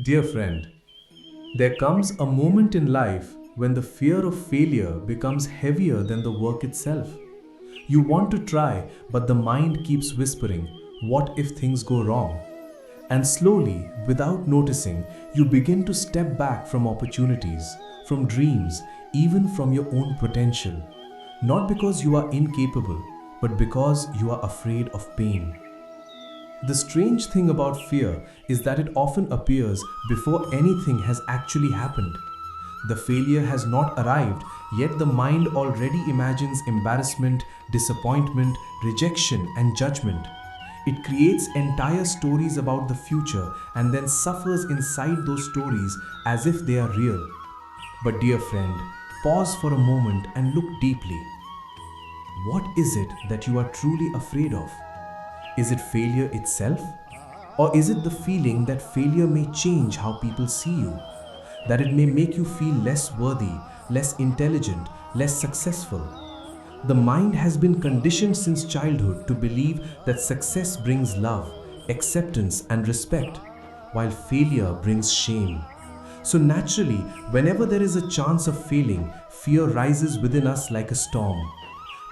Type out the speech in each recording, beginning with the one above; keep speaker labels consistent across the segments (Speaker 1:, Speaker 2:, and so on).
Speaker 1: Dear friend, there comes a moment in life when the fear of failure becomes heavier than the work itself. You want to try, but the mind keeps whispering, "What if things go wrong?" And slowly, without noticing, you begin to step back from opportunities, from dreams, even from your own potential. Not because you are incapable, but because you are afraid of pain. The strange thing about fear is that it often appears before anything has actually happened. The failure has not arrived, yet the mind already imagines embarrassment, disappointment, rejection, and judgment. It creates entire stories about the future and then suffers inside those stories as if they are real. But, dear friend, pause for a moment and look deeply. What is it that you are truly afraid of? Is it failure itself? Or is it the feeling that failure may change how people see you? That it may make you feel less worthy, less intelligent, less successful? The mind has been conditioned since childhood to believe that success brings love, acceptance, and respect, while failure brings shame. So naturally, whenever there is a chance of failing, fear rises within us like a storm.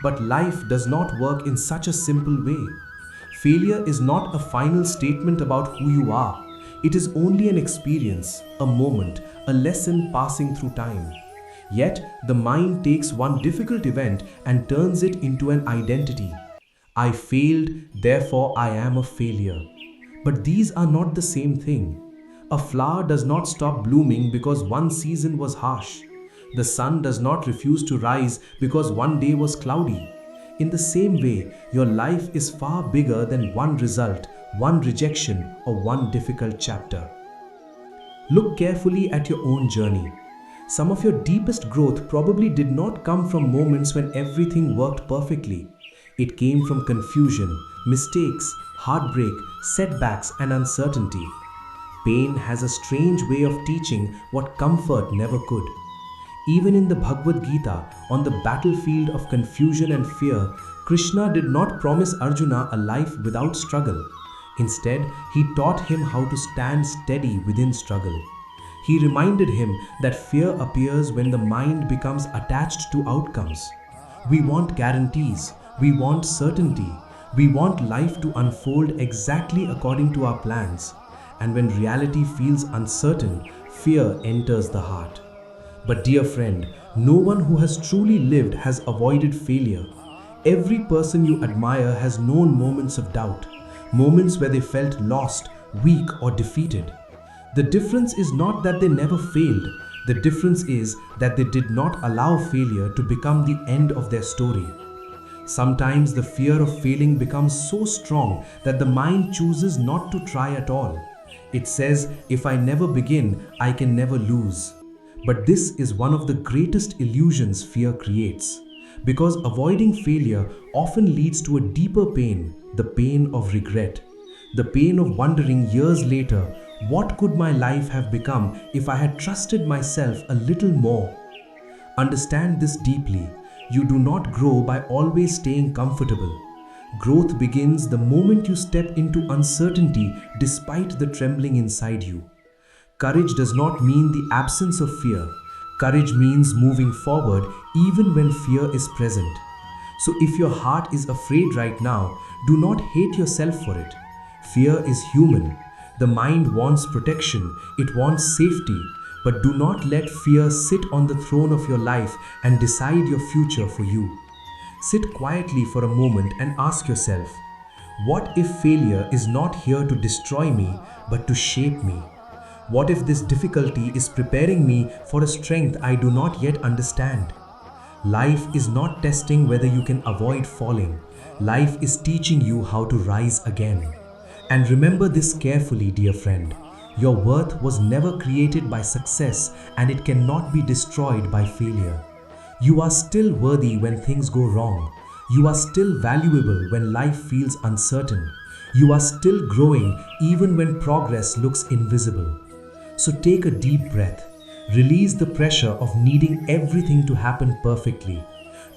Speaker 1: But life does not work in such a simple way. Failure is not a final statement about who you are. It is only an experience, a moment, a lesson passing through time. Yet, the mind takes one difficult event and turns it into an identity. I failed, therefore I am a failure. But these are not the same thing. A flower does not stop blooming because one season was harsh. The sun does not refuse to rise because one day was cloudy. In the same way, your life is far bigger than one result, one rejection, or one difficult chapter. Look carefully at your own journey. Some of your deepest growth probably did not come from moments when everything worked perfectly. It came from confusion, mistakes, heartbreak, setbacks, and uncertainty. Pain has a strange way of teaching what comfort never could. Even in the Bhagavad Gita, on the battlefield of confusion and fear, Krishna did not promise Arjuna a life without struggle. Instead, he taught him how to stand steady within struggle. He reminded him that fear appears when the mind becomes attached to outcomes. We want guarantees, we want certainty, we want life to unfold exactly according to our plans. And when reality feels uncertain, fear enters the heart. But dear friend, no one who has truly lived has avoided failure. Every person you admire has known moments of doubt, moments where they felt lost, weak, or defeated. The difference is not that they never failed. The difference is that they did not allow failure to become the end of their story. Sometimes the fear of failing becomes so strong that the mind chooses not to try at all. It says, "If I never begin, I can never lose." But this is one of the greatest illusions fear creates, because avoiding failure often leads to a deeper pain, the pain of regret, the pain of wondering years later, what could my life have become if I had trusted myself a little more? Understand this deeply. You do not grow by always staying comfortable. Growth begins the moment you step into uncertainty despite the trembling inside you. Courage does not mean the absence of fear. Courage means moving forward even when fear is present. So if your heart is afraid right now, do not hate yourself for it. Fear is human. The mind wants protection, it wants safety, but do not let fear sit on the throne of your life and decide your future for you. Sit quietly for a moment and ask yourself, what if failure is not here to destroy me, but to shape me? What if this difficulty is preparing me for a strength I do not yet understand? Life is not testing whether you can avoid falling. Life is teaching you how to rise again. And remember this carefully, dear friend. Your worth was never created by success, and it cannot be destroyed by failure. You are still worthy when things go wrong. You are still valuable when life feels uncertain. You are still growing even when progress looks invisible. So take a deep breath. Release the pressure of needing everything to happen perfectly.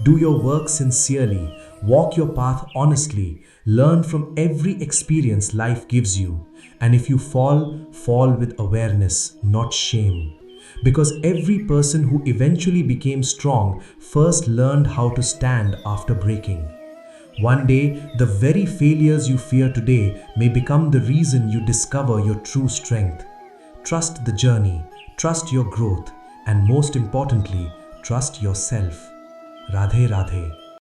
Speaker 1: Do your work sincerely. Walk your path honestly, learn from every experience life gives you, and if you fall, fall with awareness, not shame. Because every person who eventually became strong first learned how to stand after breaking. One day, the very failures you fear today may become the reason you discover your true strength. Trust the journey, trust your growth, and most importantly, trust yourself. Radhe Radhe.